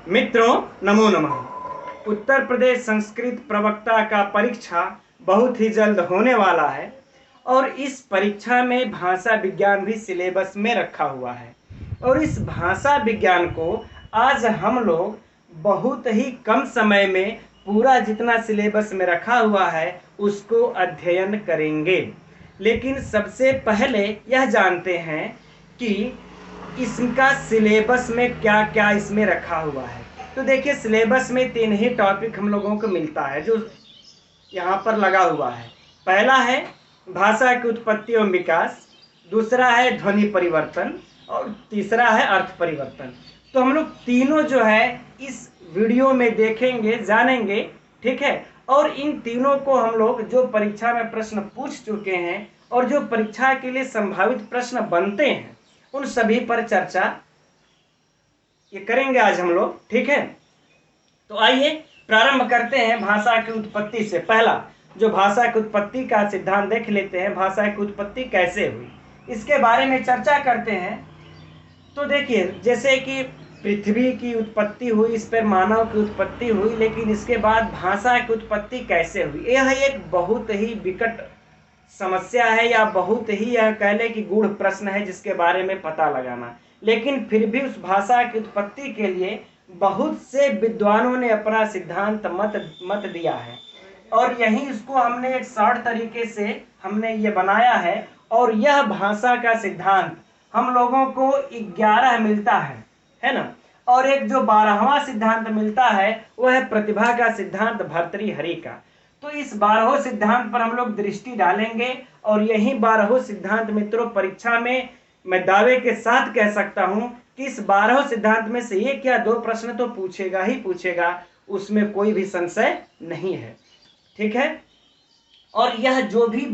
मित्रों, नमो नमः। उत्तर प्रदेश संस्कृत प्रवक्ता का परीक्षा बहुत ही जल्द होने वाला है और इस परीक्षा में भाषा विज्ञान भी सिलेबस में रखा हुआ है। और इस भाषा विज्ञान को आज हम लोग बहुत ही कम समय में पूरा जितना सिलेबस में रखा हुआ है उसको अध्ययन करेंगे। लेकिन सबसे पहले यह जानते हैं कि इसका सिलेबस में क्या क्या इसमें रखा हुआ है। तो देखिए, सिलेबस में 3 ही टॉपिक हम लोगों को मिलता है जो यहाँ पर लगा हुआ है। पहला है भाषा की उत्पत्ति एवं विकास, दूसरा है ध्वनि परिवर्तन और तीसरा है अर्थ परिवर्तन। तो हम लोग तीनों जो है इस वीडियो में देखेंगे, जानेंगे, ठीक है। और इन तीनों को हम लोग जो परीक्षा में प्रश्न पूछ चुके हैं और जो परीक्षा के लिए संभावित प्रश्न बनते हैं उन सभी पर चर्चा ये करेंगे आज हम लोग, ठीक है। तो आइए प्रारंभ करते हैं भाषा की उत्पत्ति से। पहला जो भाषा की उत्पत्ति का सिद्धांत देख लेते हैं, भाषा की उत्पत्ति कैसे हुई इसके बारे में चर्चा करते हैं। तो देखिए, जैसे कि पृथ्वी की उत्पत्ति हुई, इस पर मानव की उत्पत्ति हुई, लेकिन इसके बाद भाषा की उत्पत्ति कैसे हुई, यह एक बहुत ही विकट समस्या है या बहुत ही यह कह ले कि गूढ़ प्रश्न है जिसके बारे में पता लगाना। लेकिन फिर भी उस भाषा की उत्पत्ति के लिए बहुत से विद्वानों ने अपना सिद्धांत मत दिया है और यही इसको हमने एक शॉर्ट तरीके से हमने ये बनाया है। और यह भाषा का सिद्धांत हम लोगों को 11 मिलता है ना। और एक जो 12वां सिद्धांत मिलता है वह है प्रतिभा का सिद्धांत भर्तृहरि का। तो इस 12वें सिद्धांत पर हम लोग दृष्टि डालेंगे और यही 12वें सिद्धांत मित्रों परीक्षा में मैं दावे के साथ कह सकता हूं कि इस 12वें सिद्धांत में से एक या दो प्रश्न तो पूछेगा ही पूछेगा, उसमें कोई भी संशय नहीं है, ठीक है। और यह जो भी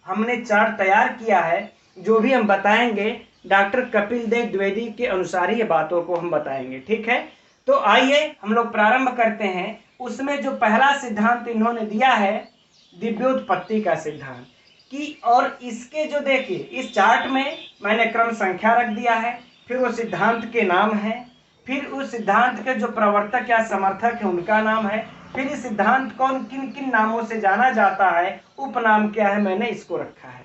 हमने चार्ट तैयार किया है, जो भी हम बताएंगे, डॉक्टर कपिल देव द्विवेदी के अनुसार ही बातों को हम बताएंगे, ठीक है। तो आइए हम लोग प्रारंभ करते हैं। उसमें जो पहला सिद्धांत इन्होंने दिया है दिव्योत्पत्ति का सिद्धांत कि, और इसके जो देखिए इस चार्ट में मैंने क्रम संख्या रख दिया है, फिर वो सिद्धांत के नाम है, फिर उस सिद्धांत के जो प्रवर्तक या समर्थक है उनका नाम है, फिर इस सिद्धांत को किन किन नामों से जाना जाता है, उपनाम क्या है, मैंने इसको रखा है।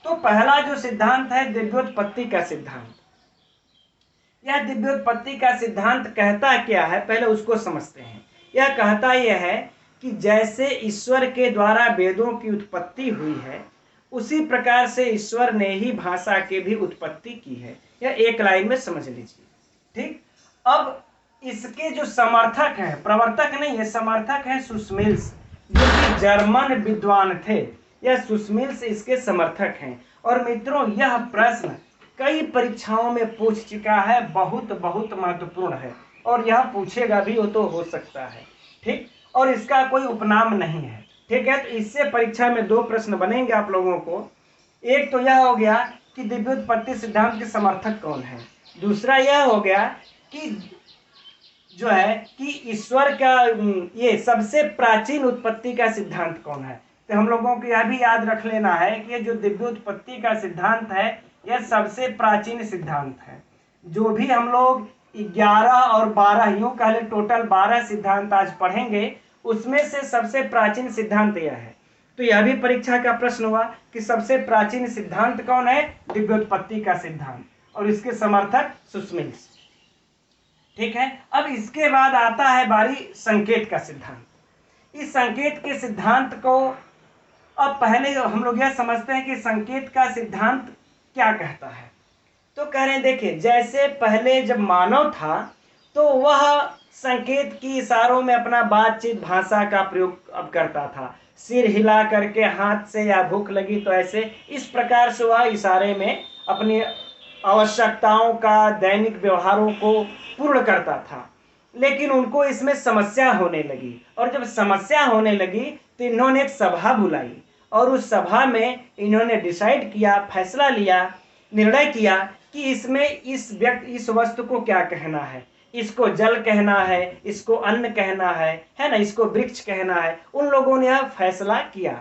तो पहला जो सिद्धांत है दिव्योत्पत्ति का सिद्धांत। यह दिव्योत्पत्ति का सिद्धांत कहता क्या है, पहले उसको समझते हैं। यह कहता यह है कि जैसे ईश्वर के द्वारा वेदों की उत्पत्ति हुई है उसी प्रकार से ईश्वर ने ही भाषा की भी उत्पत्ति की है। यह एक लाइन में समझ लीजिए, ठीक। अब इसके जो समर्थक हैं, प्रवर्तक नहीं है, समर्थक हैं सुस्मिल्स, जो कि जर्मन विद्वान थे। यह सुस्मिल्स इसके समर्थक हैं। और मित्रों, यह प्रश्न कई परीक्षाओं में पूछ चुका है, बहुत बहुत महत्वपूर्ण है और यह पूछेगा भी हो हो सकता है, ठीक। और इसका कोई उपनाम नहीं है, ठीक है। तो इससे परीक्षा में 2 प्रश्न बनेंगे आप लोगों को। एक तो यह हो गया कि दिव्योत्पत्ति सिद्धांत के समर्थक कौन है, दूसरा यह हो गया कि जो है कि ईश्वर का ये सबसे प्राचीन उत्पत्ति का सिद्धांत कौन है। तो हम लोगों को यह भी याद रख लेना है कि जो दिव्योत्पत्ति का सिद्धांत है यह सबसे प्राचीन सिद्धांत है। जो भी हम लोग 11 और 12 यूं कह ले टोटल 12 सिद्धांत आज पढ़ेंगे, उसमें से सबसे प्राचीन सिद्धांत यह है। तो यह भी परीक्षा का प्रश्न हुआ कि सबसे प्राचीन सिद्धांत कौन है, दिव्योत्पत्ति का सिद्धांत, और इसके समर्थक सुस्मिल्स, ठीक है। अब इसके बाद आता है बारी संकेत का सिद्धांत। इस संकेत के सिद्धांत को अब पहले हम लोग यह समझते हैं कि संकेत का सिद्धांत क्या कहता है। तो कह रहे हैं, देखिए, जैसे पहले जब मानव था तो वह संकेत की इशारों में अपना बातचीत भाषा का प्रयोग अब करता था। सिर हिला करके, हाथ से, या भूख लगी तो ऐसे, इस प्रकार से वह इशारे में अपनी आवश्यकताओं का, दैनिक व्यवहारों को पूर्ण करता था। लेकिन उनको इसमें समस्या होने लगी, और जब समस्या होने लगी तो इन्होंने एक सभा बुलाई और उस सभा में इन्होंने डिसाइड किया, फैसला लिया, निर्णय किया कि इसमें इस वस्तु को क्या कहना है। इसको जल कहना है, इसको अन्न कहना है ना, इसको वृक्ष कहना है। उन लोगों ने यह फैसला किया,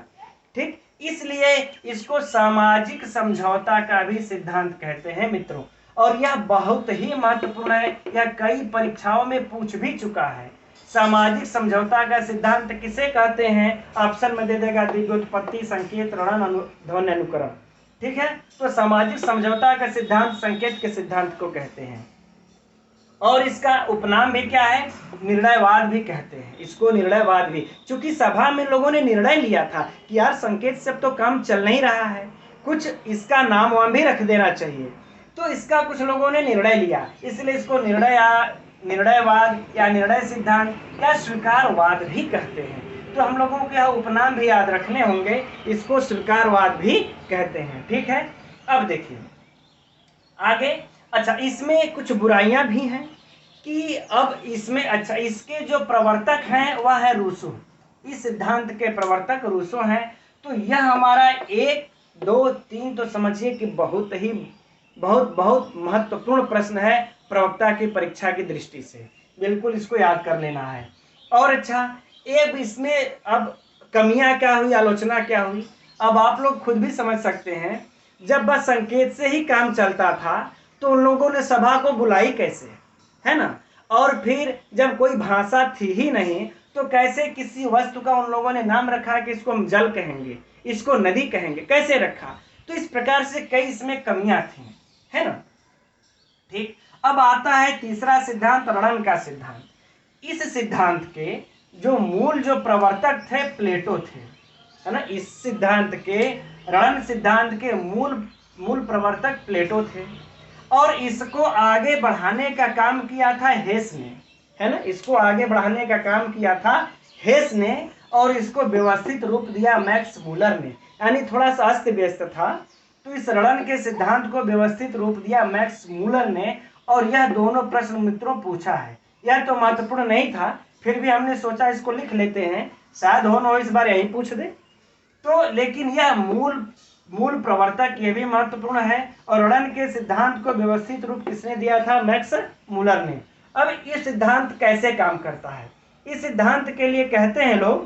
ठीक। इसलिए इसको सामाजिक समझौता का भी सिद्धांत कहते हैं मित्रों। और यह बहुत ही महत्वपूर्ण है, यह कई परीक्षाओं में पूछ भी चुका है। सामाजिक समझौता का सिद्धांत किसे कहते हैं? ऑप्शन में दे देगा द्विगोत्पत्ति, संकेत, रणन, ध्वन्य अनुकरण। ठीक है, तो सामाजिक समझौता का सिद्धांत संकेत के सिद्धांत को कहते हैं और इसका उपनाम भी क्या है? निर्णयवाद भी कहते हैं इसको, निर्णयवाद भी। चूंकि सभा में लोगों ने निर्णय लिया था कि यार संकेत से तो काम चल नहीं रहा है, कुछ इसका नाम वाम भी रख देना चाहिए, तो इसका कुछ लोगों ने निर्णय लिया, इसलिए इसको निर्णयवाद या निर्णय सिद्धांत या स्वीकारवाद भी कहते हैं। तो हम लोगों के यहाँ उपनाम भी याद रखने होंगे, इसको स्वीकारवाद भी कहते हैं। ठीक है, अब देखिए आगे। अच्छा, इसमें कुछ बुराइयां भी हैं कि अब इसमें, अच्छा, इसके जो प्रवर्तक हैं वह है रूसो, इस सिद्धांत के प्रवर्तक रूसो हैं। तो यह हमारा 1, 2, 3 तो समझिए कि बहुत महत्वपूर्ण प्रश्न है प्रवक्ता की परीक्षा की दृष्टि से, बिल्कुल इसको याद कर लेना है। और अच्छा, एक इसमें अब कमियां क्या हुई, आलोचना क्या हुई, अब आप लोग खुद भी समझ सकते हैं। जब बस संकेत से ही काम चलता था तो उन लोगों ने सभा को बुलाई कैसे, है ना? और फिर जब कोई भाषा थी ही नहीं तो कैसे किसी वस्तु का उन लोगों ने नाम रखा कि इसको हम जल कहेंगे, इसको नदी कहेंगे, कैसे रखा? तो इस प्रकार से कई इसमें कमियां थी, है ना? ठीक, अब आता है तीसरा सिद्धांत, रणन का सिद्धांत। इस सिद्धांत के जो प्रवर्तक थे प्लेटो थे, है ना? इस सिद्धांत के, रणन सिद्धांत के मूल प्रवर्तक प्लेटो थे और इसको आगे बढ़ाने का काम किया था हेस ने, है ना? इसको आगे बढ़ाने का काम किया था हेस ने और इसको व्यवस्थित रूप दिया मैक्स मूलर ने, यानी थोड़ा सा अस्त व्यस्त था तो इस रणन के सिद्धांत को व्यवस्थित रूप दिया मैक्स मूलर ने। और यह दोनों प्रश्न मित्रों पूछा है, यह तो महत्वपूर्ण नहीं था, फिर भी हमने सोचा इसको लिख लेते हैं, शायद हो न इस बार यही पूछ दे। तो लेकिन यह मूल प्रवर्तक ये भी महत्वपूर्ण है और रणन के सिद्धांत को व्यवस्थित रूप किसने दिया था? मैक्स मूलर ने। अब ये सिद्धांत कैसे काम करता है? इस सिद्धांत के लिए कहते हैं लोग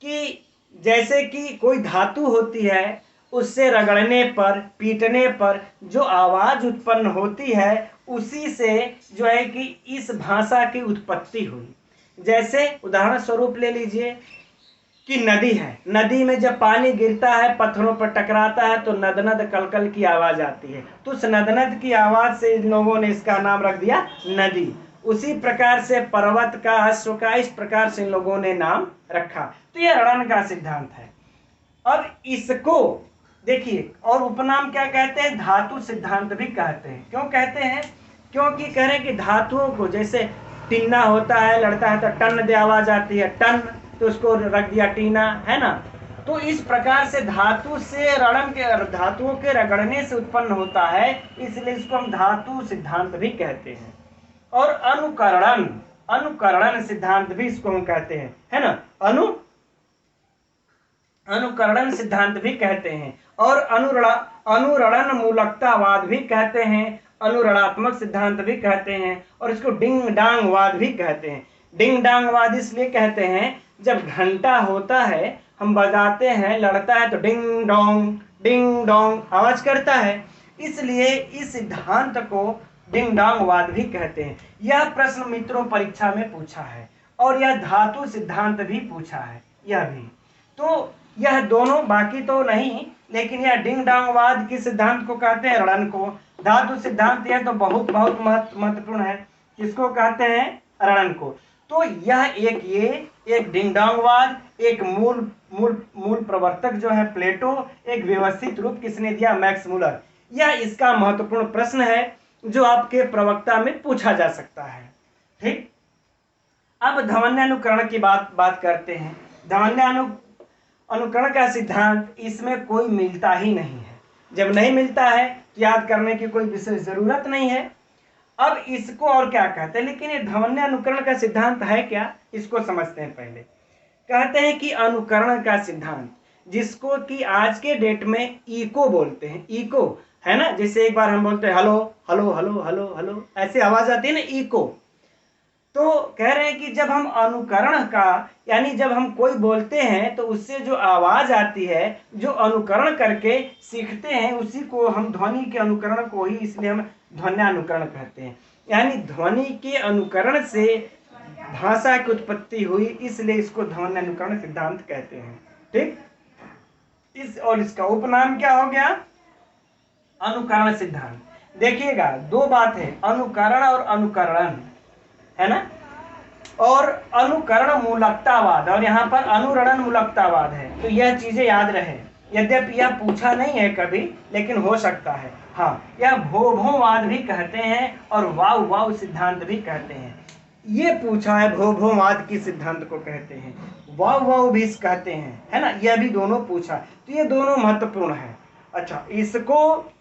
कि जैसे कि कोई धातु होती है, उससे रगड़ने पर, पीटने पर जो आवाज उत्पन्न होती है उसी से जो है कि इस भाषा की उत्पत्ति हुई। जैसे उदाहरण स्वरूप ले लीजिए कि नदी है, नदी में जब पानी गिरता है, पत्थरों पर टकराता है तो नदनद कलकल की आवाज आती है, तो उस नदनद की आवाज से इन लोगों ने इसका नाम रख दिया नदी। उसी प्रकार से पर्वत का, अश्व का, इस प्रकार से इन लोगों ने नाम रखा। तो यह रणन का सिद्धांत है। अब इसको देखिए, और उपनाम क्या कहते हैं? धातु सिद्धांत भी कहते हैं। क्यों कहते हैं? क्योंकि कह रहे हैं कि धातुओं को, जैसे टिन्ना होता है, लड़ता है तो टन दे आवाज आती है, टन, तो उसको रख दिया टीना, है ना? तो इस प्रकार से धातु से रणन के, धातुओं के रगड़ने से उत्पन्न होता है, इसलिए इसको हम धातु सिद्धांत भी कहते हैं। और अनुकरणन सिद्धांत भी इसको हम कहते हैं, है ना? अनुकरणन सिद्धांत भी कहते हैं और अनुरणन मूलकतावाद भी कहते हैं, अनुरणात्मक सिद्धांत भी कहते हैं और इसको डिंग डांग वाद भी कहते हैं। डिंग डांग वाद इसलिए कहते हैं, जब घंटा होता है, हम बजाते हैं, लड़ता है तो डिंग डोंग आवाज करता है, इसलिए इस सिद्धांत को डिंग डांग वाद भी कहते हैं। यह प्रश्न मित्रों परीक्षा में पूछा है और यह धातु सिद्धांत भी पूछा है, यह भी। तो यह दोनों, बाकी तो नहीं, लेकिन यह डिंग डांग वाद किस सिद्धांत को कहते हैं? रणन को। धातु सिद्धांत यह तो बहुत महत्वपूर्ण है, किसको कहते हैं? रणन को। तो यह एक डिंग डांग वाद, एक मूल प्रवर्तक जो है प्लेटो, एक व्यवस्थित रूप किसने दिया? Max Muller. यह इसका महत्वपूर्ण प्रश्न है जो आपके प्रवक्ता में पूछा जा सकता है। ठीक, अब ध्वन्यानुकरण की बात करते हैं। ध्वन्यानुकरण का सिद्धांत, इसमें कोई मिलता ही नहीं है। जब नहीं मिलता है तो याद करने की कोई विशेष जरूरत नहीं है। अब इसको और क्या कहते हैं? लेकिन ये ध्वन्यानुकरण का सिद्धांत है क्या, इसको समझते हैं पहले। कहते हैं कि अनुकरण का सिद्धांत, जिसको कि आज के डेट में इको बोलते हैं, इको, है ना? जैसे एक बार हम बोलते हैं hello hello hello hello hello, ऐसे आवाज आती है ना, इको। तो कह रहे हैं कि जब हम अनुकरण का, यानी जब हम कोई बोलते हैं तो उससे जो आवाज आती है, जो अनुकरण करके सीखते हैं, उसी को हम ध्वनि के अनुकरण को ही इसलिए हम ध्वन्यानुकरण कहते हैं। यानी ध्वनि के अनुकरण से भाषा की उत्पत्ति हुई, इसलिए इसको ध्वन्यानुकरण सिद्धांत कहते हैं। ठीक, और इसका उपनाम क्या हो गया? अनुकरण सिद्धांत। देखिएगा, दो बात है, अनुकरण और अनुकरण, है ना। और अनुकरण मूलकतावाद, और यहाँ पर अनुरणन मूलकतावाद है। तो यह चीजें याद रहे, यद्यपि यह पूछा नहीं है कभी, लेकिन हो सकता है। हाँ, यह भोभोवाद भी कहते हैं और वाव वाव सिद्धांत भी कहते हैं। ये पूछा है, भोभोवाद की सिद्धांत को कहते हैं, वाव वाव भी कहते हैं, है ना। यह भी दोनों पूछा, तो ये दोनों महत्वपूर्ण है। अच्छा, इसको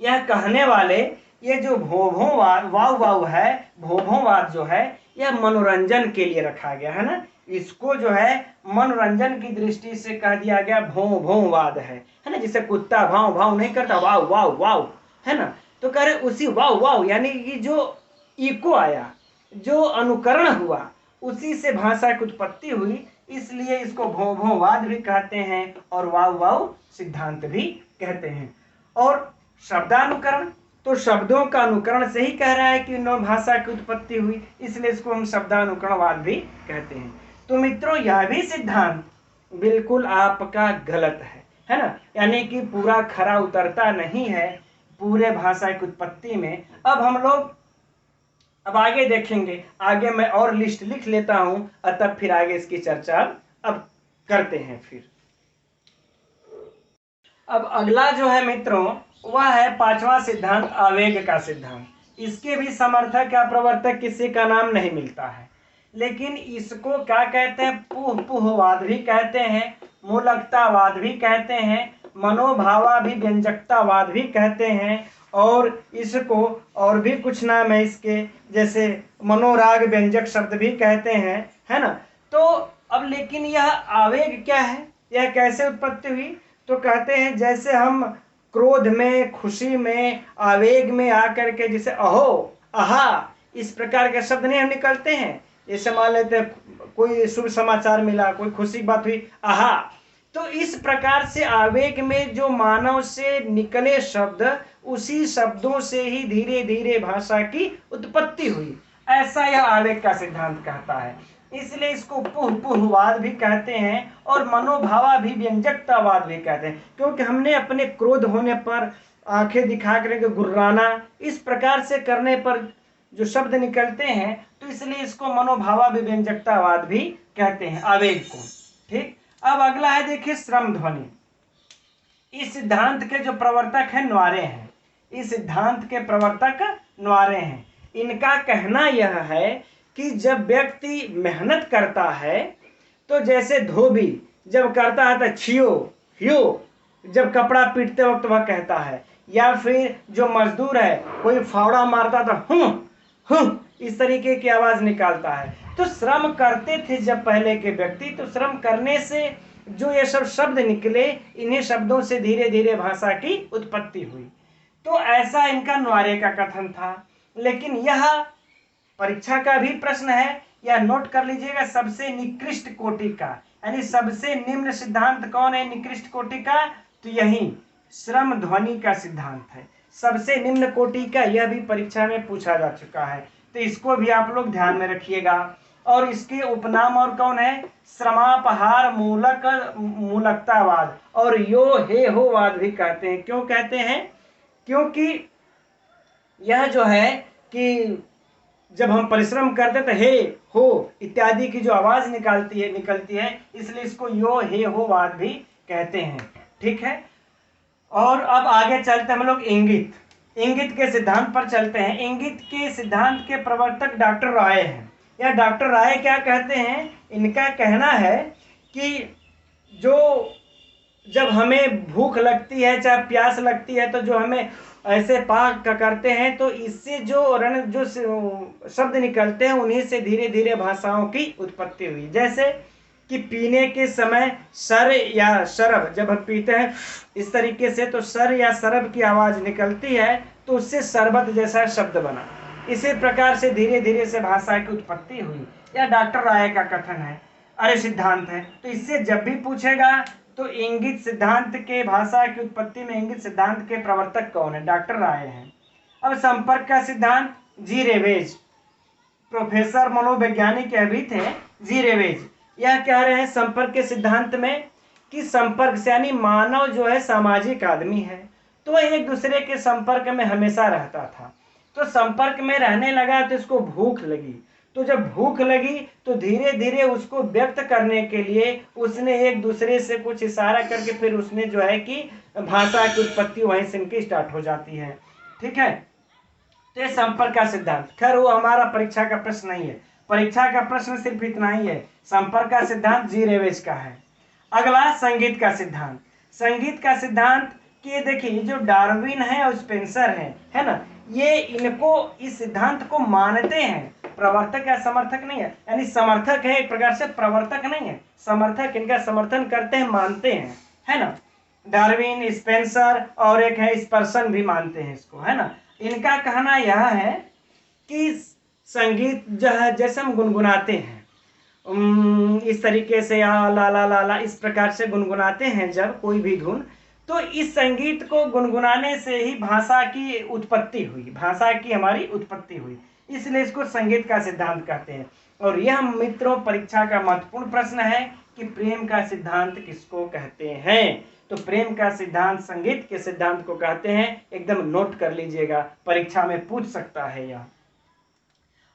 यह कहने वाले, ये जो भोभोवाद वाव वाव है, भोभोवाद जो है, यह मनोरंजन के लिए रखा गया है ना। इसको जो है मनोरंजन की दृष्टि से कह दिया गया भोभोवाद है ना। जिसे कुत्ता भाव भाव नहीं करता, वाव वाव वाव, है ना। तो कह रहे उसी वाव वाव, यानी कि जो इको आया, जो अनुकरण हुआ, उसी से भाषा की उत्पत्ति हुई, इसलिए इसको भोभोवाद भी कहते हैं और वाव वाव सिद्धांत भी कहते हैं। और शब्दानुकरण, तो शब्दों का अनुकरण से ही कह रहा है कि भाषा की उत्पत्ति हुई, इसलिए इसको हम शब्दानुकरणवाद भी कहते हैं। तो मित्रों, यह भी सिद्धांत बिल्कुल आपका गलत है ना। यानी कि पूरा खरा उतरता नहीं है पूरे भाषा की उत्पत्ति में। अब हम लोग अब आगे देखेंगे, आगे मैं और लिस्ट लिख लेता हूं, तब फिर आगे इसकी चर्चा अब करते हैं। फिर अब अगला जो है मित्रों, वह है पांचवा सिद्धांत, आवेग का सिद्धांत। इसके भी समर्थक या प्रवर्तक किसी का नाम नहीं मिलता है, लेकिन इसको क्या कहते हैं? पुहपुहवाद भी कहते हैं, मूलकतावाद भी कहते हैं, मनोभावाभिव्यंजकतावाद भी कहते हैं, और इसको और भी कुछ नाम है इसके, जैसे मनोराग व्यंजक शब्द भी कहते हैं, है ना। तो अब लेकिन यह आवेग क्या है, यह कैसे उत्पत्ति हुई? तो कहते हैं जैसे हम क्रोध में, खुशी में, आवेग में आकर के जैसे अहो, आहा, इस प्रकार के शब्द नहीं हम निकलते हैं। जैसे मान लेते हैं कोई शुभ समाचार मिला, कोई खुशी की बात हुई, आहा। तो इस प्रकार से आवेग में जो मानव से निकले शब्द, उसी शब्दों से ही धीरे धीरे भाषा की उत्पत्ति हुई, ऐसा यह आवेग का सिद्धांत कहता है। इसलिए इसको पुहपुहवाद भी कहते हैं और मनोभावाभिव्यंजकतावाद भी कहते हैं, क्योंकि हमने अपने क्रोध होने पर आंखें दिखा करके गुर्राना, इस प्रकार से करने पर जो शब्द निकलते हैं, तो इसलिए इसको मनोभावाभिव्यंजकतावाद भी कहते हैं, आवेग को। ठीक, अब अगला है, देखिए, श्रम ध्वनि। इस सिद्धांत के जो प्रवर्तक हैं न्वारे हैं, इस सिद्धांत के प्रवर्तक न्वारे हैं। इनका कहना यह है कि जब व्यक्ति मेहनत करता है, तो जैसे धोबी जब करता है तो छियो हियो, जब कपड़ा पीटते वक्त वह कहता है, या फिर जो मजदूर है कोई फावड़ा मारता तो हूं, इस तरीके की आवाज निकालता है। तो श्रम करते थे जब पहले के व्यक्ति, तो श्रम करने से जो ये सब शब्द निकले, इन्हीं शब्दों से धीरे धीरे भाषा की उत्पत्ति हुई। तो ऐसा इनका न्वारे का कथन था। लेकिन यह परीक्षा का भी प्रश्न है, या नोट कर लीजिएगा, सबसे निकृष्ट कोटि का, यानी सबसे निम्न सिद्धांत कौन है निकृष्ट कोटि का? तो यही श्रम ध्वनि का सिद्धांत है, सबसे निम्न कोटि का। यह भी परीक्षा में पूछा जा चुका है, तो इसको भी आप लोग ध्यान में रखिएगा। और इसके उपनाम और कौन है? श्रमापहार मूलकतावाद और यो हे हो वाद भी कहते हैं। क्यों कहते हैं? क्योंकि यह जो है कि जब हम परिश्रम करते तो हे हो इत्यादि की जो आवाज निकलती है, इसलिए इसको यो हे हो वाद भी कहते हैं। ठीक है, और अब आगे चलते हम लोग इंगित के सिद्धांत पर चलते हैं। इंगित के सिद्धांत के प्रवर्तक डॉक्टर राय हैं। या डॉक्टर राय क्या कहते हैं? इनका कहना है कि जब हमें भूख लगती है, चाहे प्यास लगती है, तो जो हमें ऐसे पाक करते हैं, तो इससे जो शब्द निकलते हैं, उन्हीं से धीरे धीरे भाषाओं की उत्पत्ति हुई। जैसे कि पीने के समय सर या शरब, जब हम पीते हैं इस तरीके से, तो सर या शरब की आवाज निकलती है, तो उससे शरबत जैसा शब्द बना। इसी प्रकार से धीरे धीरे से भाषा की उत्पत्ति हुई, यह डॉक्टर राय का कथन है, अरे सिद्धांत है। तो इससे जब भी पूछेगा तो इंगित सिद्धांत के, भाषा की उत्पत्ति में इंगित सिद्धांत के प्रवर्तक कौन है, डॉक्टर राय हैं। अब संपर्क का सिद्धांत जी रेवेज, प्रोफेसर मनोवैज्ञानिक अभी थे जी रेवेज, यह कह रहे हैं संपर्क के सिद्धांत में कि संपर्क से यानी मानव जो है सामाजिक आदमी है, तो वह एक दूसरे के संपर्क में हमेशा रहता था। तो संपर्क में रहने लगा तो इसको भूख लगी, तो जब भूख लगी तो धीरे धीरे उसको व्यक्त करने के लिए उसने एक दूसरे से कुछ इशारा करके फिर उसने जो है कि भाषा की उत्पत्ति वहीं से इनकी स्टार्ट हो जाती है। ठीक है, तो ये संपर्क का सिद्धांत, खैर वो हमारा परीक्षा का प्रश्न नहीं है, परीक्षा का प्रश्न सिर्फ इतना ही है, संपर्क का सिद्धांत जी रेवेज का है। अगला संगीत का सिद्धांत। संगीत का सिद्धांत कि देखिए जो डार्विन है और स्पेंसर है ना, ये इनको इस सिद्धांत को मानते हैं, प्रवर्तक या समर्थक नहीं है, यानी समर्थक है एक प्रकार से, प्रवर्तक नहीं है, समर्थक, इनका समर्थन करते हैं, मानते हैं, है ना। डार्विन, स्पेंसर और एक है स्पर्सन भी मानते हैं इसको, है ना। इनका कहना यह है कि संगीत जो है जैसे हम गुनगुनाते हैं इस तरीके से या ला ला ला ला इस प्रकार से गुनगुनाते हैं जब कोई भी धुन, तो इस संगीत को गुनगुनाने से ही भाषा की उत्पत्ति हुई, भाषा की हमारी उत्पत्ति हुई, इसलिए इसको संगीत का सिद्धांत कहते हैं। और यह मित्रों परीक्षा का महत्वपूर्ण प्रश्न है कि प्रेम का सिद्धांत किसको कहते हैं। तो प्रेम का सिद्धांत संगीत के सिद्धांत को कहते हैं, एकदम नोट कर लीजिएगा, परीक्षा में पूछ सकता है यह।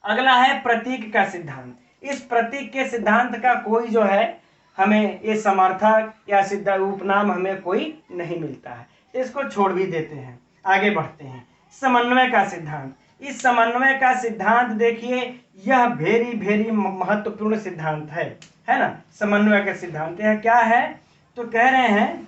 अगला है प्रतीक का सिद्धांत। इस प्रतीक के सिद्धांत का कोई जो है हमें ये समर्थक या सिद्ध उपनाम हमें कोई नहीं मिलता है, इसको छोड़ भी देते हैं, आगे बढ़ते हैं। समन्वय का सिद्धांत। इस समन्वय का सिद्धांत देखिए यह वेरी महत्वपूर्ण सिद्धांत है ना। समन्वय का सिद्धांत यह क्या है, तो कह रहे हैं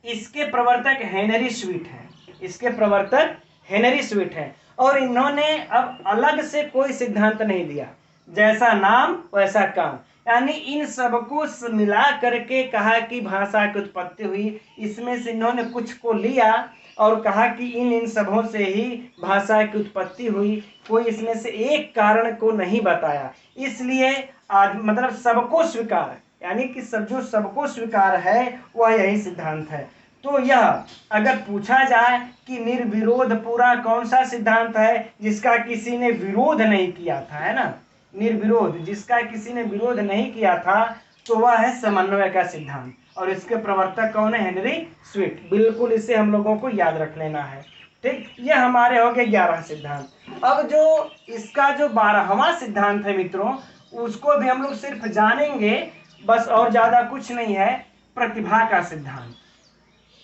इसके प्रवर्तक हेनरी स्वीट है, इसके प्रवर्तक हेनरी स्वीट है, और इन्होंने अब अलग से कोई सिद्धांत नहीं दिया, जैसा नाम वैसा काम, यानी इन सबको मिला करके कहा कि भाषा की उत्पत्ति हुई, इसमें से इन्होंने कुछ को लिया और कहा कि इन सबों से ही भाषा की उत्पत्ति हुई, कोई इसमें से एक कारण को नहीं बताया, इसलिए मतलब सबको स्वीकार, यानी कि सब जो सबको स्वीकार है वह यही सिद्धांत है। तो यह अगर पूछा जाए कि निर्विरोध पूरा कौन सा सिद्धांत है जिसका किसी ने विरोध नहीं किया था, है ना, निर्विरोध जिसका किसी ने विरोध नहीं किया था, तो वह है समन्वय का सिद्धांत, और इसके प्रवर्तक कौन है, हेनरी स्वीट। बिल्कुल इसे हम लोगों को याद रख लेना है। ठीक, ये हमारे हो गए 11 सिद्धांत। अब जो इसका जो 12वां सिद्धांत है मित्रों, उसको भी हम लोग सिर्फ जानेंगे बस, और ज्यादा कुछ नहीं है, प्रतिभा का सिद्धांत,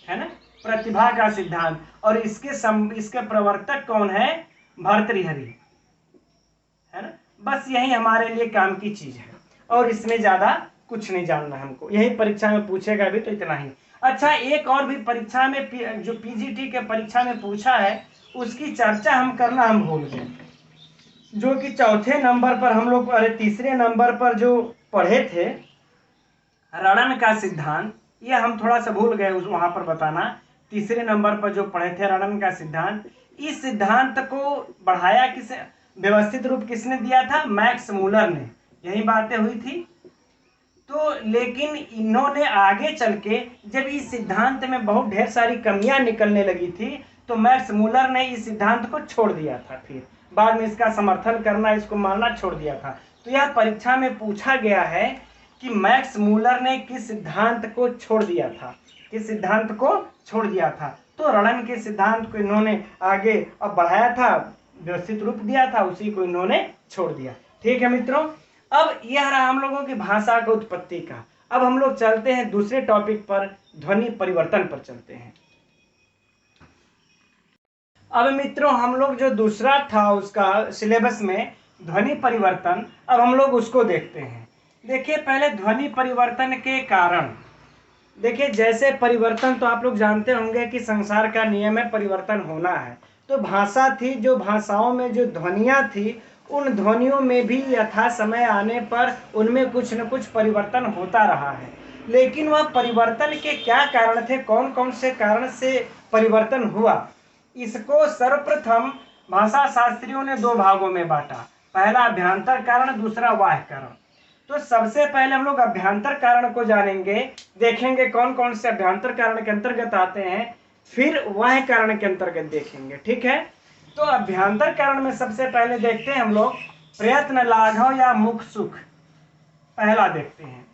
है ना, प्रतिभा का सिद्धांत। और इसके प्रवर्तक कौन है, भर्तृहरि, है ना। बस यही हमारे लिए काम की चीज है, और इसमें ज्यादा कुछ नहीं जानना हमको, यही परीक्षा में पूछेगा भी तो इतना ही। अच्छा, एक और भी परीक्षा में जो पीजीटी के परीक्षा में पूछा है उसकी चर्चा हम करना हम भूल गए, जो कि चौथे नंबर पर हम लोग, अरे तीसरे नंबर पर जो पढ़े थे रणन का सिद्धांत, ये हम थोड़ा सा भूल गए वहां पर बताना। तीसरे नंबर पर जो पढ़े थे रणन का सिद्धांत, इस सिद्धांत को बढ़ाया किसे, व्यवस्थित रूप किसने दिया था, मैक्स मूलर ने, यही बातें हुई थी। तो लेकिन इन्होंने आगे चल के जब इस सिद्धांत में बहुत ढेर सारी कमियां निकलने लगी थी, तो मैक्स मूलर ने इस सिद्धांत को छोड़ दिया था, फिर बाद में इसका समर्थन करना, इसको मानना छोड़ दिया था। तो यह परीक्षा में पूछा गया है कि मैक्स मूलर ने किस सिद्धांत को छोड़ दिया था, किस सिद्धांत को छोड़ दिया था। तो रणन के सिद्धांत को इन्होंने आगे अब बढ़ाया था, व्यवस्थित रूप दिया था, उसी को इन्होंने छोड़ दिया। ठीक है मित्रों, अब यह रहा हम लोगों की भाषा की उत्पत्ति का। अब हम लोग चलते हैं दूसरे टॉपिक पर, ध्वनि परिवर्तन पर चलते हैं। अब मित्रों हम लोग जो दूसरा था उसका सिलेबस में ध्वनि परिवर्तन, अब हम लोग उसको देखते हैं। देखिए पहले ध्वनि परिवर्तन के कारण, देखिए जैसे परिवर्तन तो आप लोग जानते होंगे कि संसार का नियम है, परिवर्तन होना है। तो भाषा थी, जो भाषाओं में जो ध्वनियाँ थी, उन ध्वनियों में भी यथा समय आने पर उनमें कुछ न कुछ परिवर्तन होता रहा है। लेकिन वह परिवर्तन के क्या कारण थे, कौन कौन से कारण से परिवर्तन हुआ, इसको सर्वप्रथम भाषा शास्त्रियों ने दो भागों में बांटा, पहला अभ्यंतर कारण, दूसरा बाह्य कारण। तो सबसे पहले हम लोग अभ्यंतर कारण को जानेंगे, देखेंगे कौन कौन से अभ्यंतर कारण के अंतर्गत आते हैं, फिर बाह्य कारण के अंतर्गत देखेंगे, ठीक है। तो अभ्यंतर कारण में सबसे पहले देखते हैं हम लोग प्रयत्न लाघव या मुख सुख। पहला देखते हैं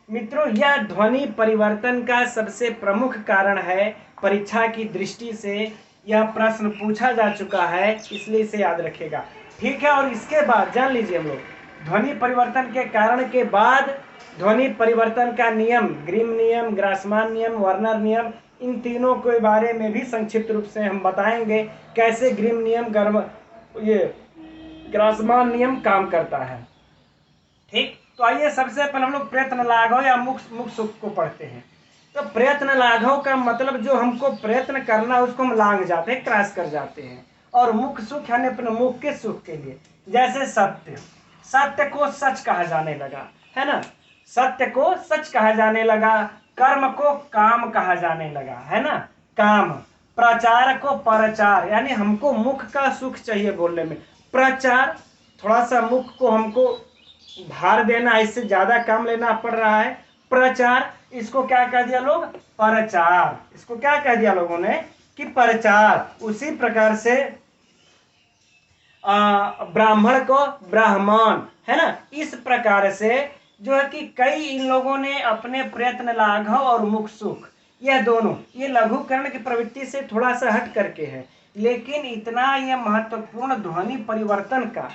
मित्रों, यह ध्वनि परिवर्तन का सबसे प्रमुख कारण है। परीक्षा की दृष्टि से यह प्रश्न पूछा जा चुका है, इसलिए इसे याद रखेगा, ठीक है। और इसके बाद जान लीजिए हम लोग ध्वनि परिवर्तन के कारण के बाद ध्वनि परिवर्तन का नियम, ग्रीम नियम, ग्रासमान नियम, वर्नर नियम, इन तीनों के बारे में भी संक्षिप्त रूप से हम बताएंगे, कैसे ग्रीम नियम, ये ग्रासमान नियम काम करता है, ठीक। तो आइए सबसे पहले हम लोग प्रयत्न लाघव या मुख सुख को पढ़ते हैं। तो प्रयत्न लाघव का मतलब जो हमको प्रयत्न करना है उसको हम लांघ जाते हैं, क्रॉस कर जाते हैं। और मुख सुख यानी अपने मुख के सुख के लिए, जैसे सत्य, सत्य को सच कहा जाने लगा, है ना, सत्य को सच कहा जाने लगा। कर्म को काम कहा जाने लगा, है ना, काम। प्रचार को परचार, यानी हमको मुख का सुख चाहिए बोलने में, प्रचार थोड़ा सा मुख को हमको भार देना, इससे ज्यादा काम लेना पड़ रहा है। प्रचार, इसको क्या कह दिया लोग, परचार, इसको क्या कह दिया लोगों ने कि परचार। उसी प्रकार से ब्राह्मण को ब्राह्मण, है ना। इस प्रकार से जो है कि कई इन लोगों ने अपने प्रयत्न लाघव और मुख सुख, यह दोनों, ये लघुकरण की प्रवृत्ति से थोड़ा सा हट करके है, लेकिन इतना यह महत्वपूर्ण ध्वनि परिवर्तन का।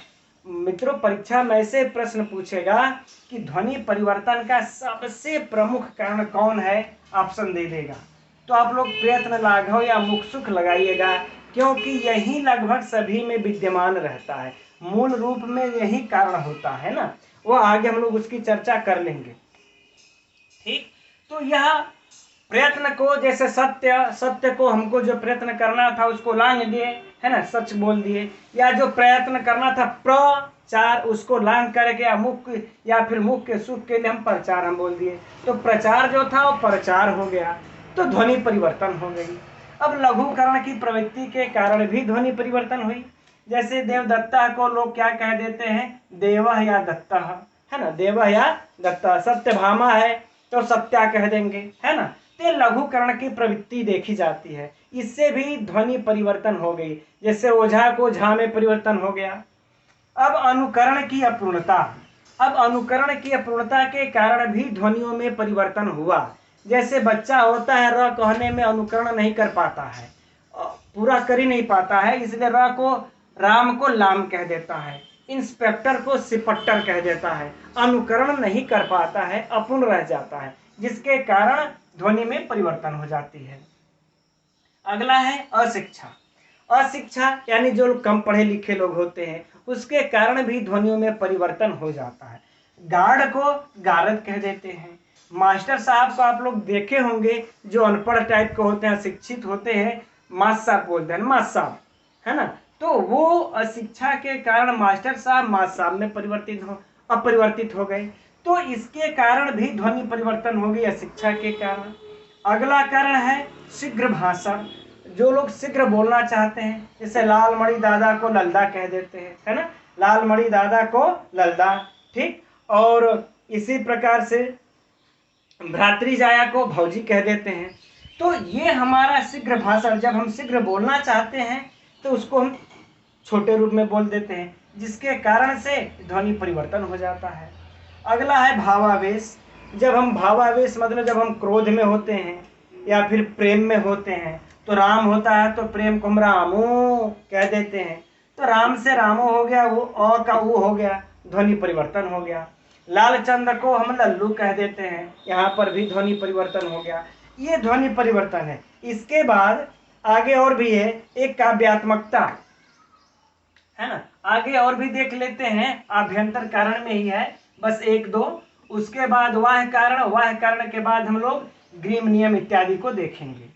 मित्रों परीक्षा में ऐसे प्रश्न पूछेगा कि ध्वनि परिवर्तन का सबसे प्रमुख कारण कौन है, ऑप्शन दे देगा। तो आप लोग प्रयत्न लाघव या मुख सुख लगाइएगा, क्योंकि यही लगभग सभी में विद्यमान रहता है, मूल रूप में यही कारण होता है ना। वो आगे हम लोग उसकी चर्चा कर लेंगे, ठीक। तो यह प्रयत्न को, जैसे सत्य, सत्य को हमको जो प्रयत्न करना था उसको लांघ दिए, है ना, सच बोल दिए। या जो प्रयत्न करना था प्रचार, उसको लांघ करके या मुख, या फिर मुख के सुख के लिए हम प्रचार हम बोल दिए, तो प्रचार जो था वो प्रचार हो गया, तो ध्वनि परिवर्तन हो गई। अब लघुकरण की प्रवृत्ति के कारण भी ध्वनि परिवर्तन हुई। जैसे देवदत्ता को लोग क्या कह देते हैं, देवः या दत्ता, है ना, देवः या दत्ता। सत्यभामा है तो सत्या कह देंगे, है ना। तो लघुकरण की प्रवृत्ति देखी जाती है, इससे भी ध्वनि परिवर्तन हो गई। जैसे ओझा को झा में परिवर्तन हो गया। अब अनुकरण की अपूर्णता, अब अनुकरण की अपूर्णता के कारण भी ध्वनियों में परिवर्तन हुआ। जैसे बच्चा होता है, र कहने में अनुकरण नहीं कर पाता है, पूरा कर ही नहीं पाता है, इसलिए र को, राम को लाम कह देता है, इंस्पेक्टर को सिपट्टर कह देता है, अनुकरण नहीं कर पाता है, अपूर्ण रह जाता है, जिसके कारण ध्वनि में परिवर्तन हो जाती है। अगला है अशिक्षा। अशिक्षा यानी जो कम पढ़े लिखे लोग होते हैं, उसके कारण भी ध्वनियों में परिवर्तन हो जाता है। गार्ड को गारद कह देते हैं। मास्टर साहब को आप लोग देखे होंगे, जो अनपढ़ टाइप के होते हैं, शिक्षित होते हैं, मास्टर साहब बोलते हैं, मास्टर साहब, है ना। तो वो अशिक्षा के कारण मास्टर साहब मास्टर साहब में अपरिवर्तित हो गए। तो इसके कारण भी ध्वनि परिवर्तन हो गई, अशिक्षा के कारण। अगला कारण है शीघ्र भाषा। जो लोग शीघ्र बोलना चाहते हैं, जैसे लालमणि दादा को ललदा कह देते हैं, है ना, लालमणि दादा को ललदा, ठीक। और इसी प्रकार से भ्रातृजाया को भौजी कह देते हैं। तो ये हमारा शीघ्र भाषण, जब हम शीघ्र बोलना चाहते हैं तो उसको हम छोटे रूप में बोल देते हैं, जिसके कारण से ध्वनि परिवर्तन हो जाता है। अगला है भावावेश। जब हम भावावेश मतलब जब हम क्रोध में होते हैं या फिर प्रेम में होते हैं, तो राम होता है तो प्रेम को हम रामो कह देते हैं, तो राम से रामो हो गया, वो अ का वो हो गया, ध्वनि परिवर्तन हो गया। लालचंद को हम लल्लू कह देते हैं, यहाँ पर भी ध्वनि परिवर्तन हो गया। ये ध्वनि परिवर्तन है। इसके बाद आगे और भी है, एक काव्यात्मकता, है ना। आगे और भी देख लेते हैं, आभ्यंतर कारण में ही है, बस एक दो। उसके बाद वाह्य कारण के बाद हम लोग ग्रीम नियम इत्यादि को देखेंगे,